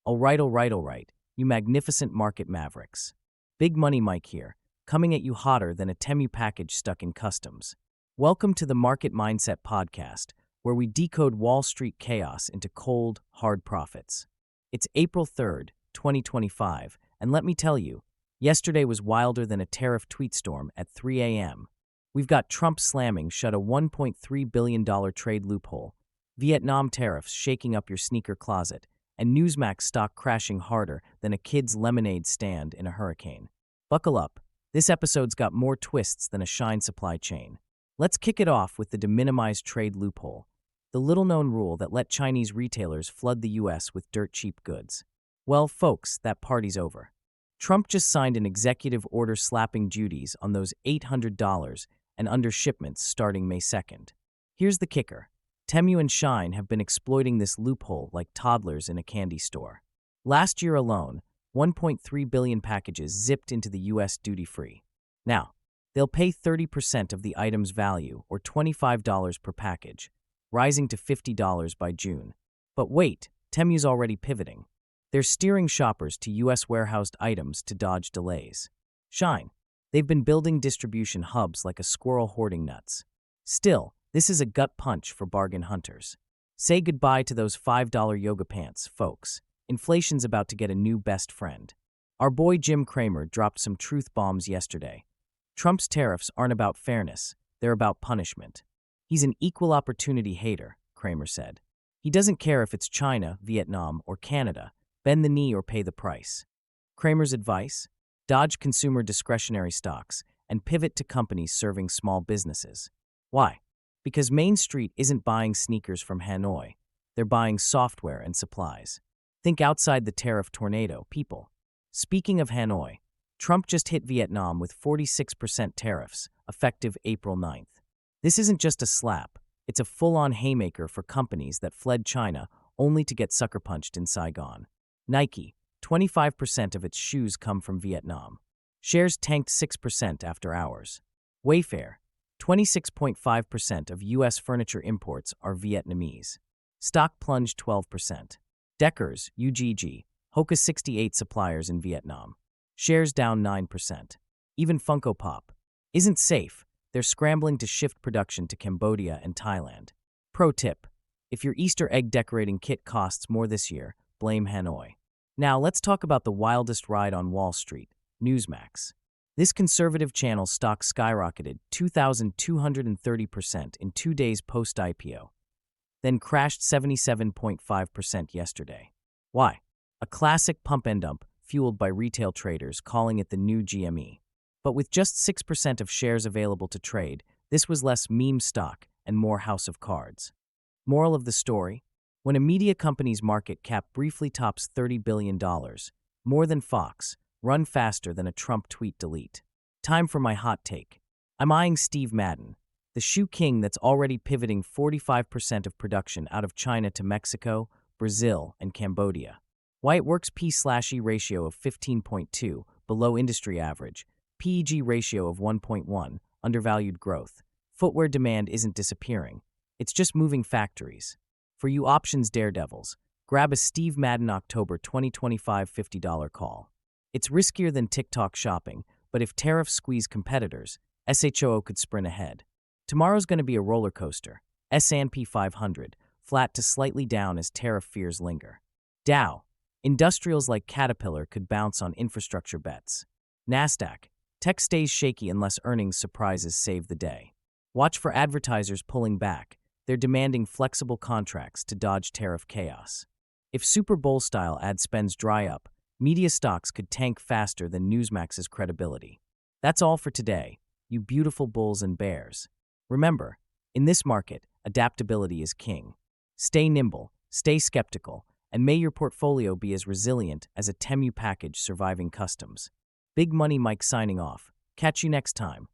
All right, you magnificent market mavericks. Big Money Mike here, coming at you hotter than a Temu package stuck in customs. Welcome to the Market Mindset Podcast, where we decode Wall Street chaos into cold, hard profits. It's April 3rd, 2025, and let me tell you, yesterday was wilder than a tariff tweet storm at 3 a.m. We've got Trump slamming shut a $1.3 billion trade loophole, Vietnam tariffs shaking up your sneaker closet, and Newsmax stock crashing harder than a kid's lemonade stand in a hurricane. Buckle up, this episode's got more twists than a Shine supply chain. Let's kick it off with the de minimis trade loophole, the little-known rule that let Chinese retailers flood the U.S. with dirt-cheap goods. Well, folks, that party's over. Trump just signed an executive order slapping duties on those $800 and under shipments starting May 2nd. Here's the kicker. Temu and Shine have been exploiting this loophole like toddlers in a candy store. Last year alone, 1.3 billion packages zipped into the U.S. duty-free. Now, they'll pay 30% of the item's value, or $25 per package, rising to $50 by June. But wait, Temu's already pivoting. They're steering shoppers to U.S. warehoused items to dodge delays. Shine. They've been building distribution hubs like a squirrel hoarding nuts. Still, this is a gut punch for bargain hunters. Say goodbye to those $5 yoga pants, folks. Inflation's about to get a new best friend. Our boy Jim Cramer dropped some truth bombs yesterday. Trump's tariffs aren't about fairness, they're about punishment. He's an equal opportunity hater, Cramer said. He doesn't care if it's China, Vietnam, or Canada. Bend the knee or pay the price. Cramer's advice? Dodge consumer discretionary stocks and pivot to companies serving small businesses. Why? Because Main Street isn't buying sneakers from Hanoi. They're buying software and supplies. Think outside the tariff tornado, people. Speaking of Hanoi, Trump just hit Vietnam with 46% tariffs, effective April 9th. This isn't just a slap. It's a full-on haymaker for companies that fled China only to get sucker-punched in Saigon. Nike, 25% of its shoes come from Vietnam. Shares tanked 6% after hours. Wayfair, 26.5% of U.S. furniture imports are Vietnamese. Stock plunged 12%. Deckers, UGG, Hoka 68 suppliers in Vietnam. Shares down 9%. Even Funko Pop isn't safe. They're scrambling to shift production to Cambodia and Thailand. Pro tip: if your Easter egg decorating kit costs more this year, blame Hanoi. Now let's talk about the wildest ride on Wall Street, Newsmax. This conservative channel stock skyrocketed 2,230% in 2 days post-IPO, then crashed 77.5% yesterday. Why? A classic pump and dump fueled by retail traders calling it the new GME. But with just 6% of shares available to trade, this was less meme stock and more house of cards. Moral of the story? When a media company's market cap briefly tops $30 billion, more than Fox, run faster than a Trump tweet delete. Time for my hot take. I'm eyeing Steve Madden, the shoe king that's already pivoting 45% of production out of China to Mexico, Brazil, and Cambodia. Why it works P/E ratio of 15.2, below industry average, PEG ratio of 1.1, undervalued growth. Footwear demand isn't disappearing. It's just moving factories. For you options daredevils, grab a Steve Madden October 2025 $50 call. It's riskier than TikTok shopping, but if tariffs squeeze competitors, SHOO could sprint ahead. Tomorrow's going to be a roller coaster. S&P 500, flat to slightly down as tariff fears linger. Dow, industrials like Caterpillar could bounce on infrastructure bets. Nasdaq, tech stays shaky unless earnings surprises save the day. Watch for advertisers pulling back. They're demanding flexible contracts to dodge tariff chaos. If Super Bowl-style ad spends dry up, media stocks could tank faster than Newsmax's credibility. That's all for today, you beautiful bulls and bears. Remember, in this market, adaptability is king. Stay nimble, stay skeptical, and may your portfolio be as resilient as a Temu package surviving customs. Big Money Mike signing off. Catch you next time.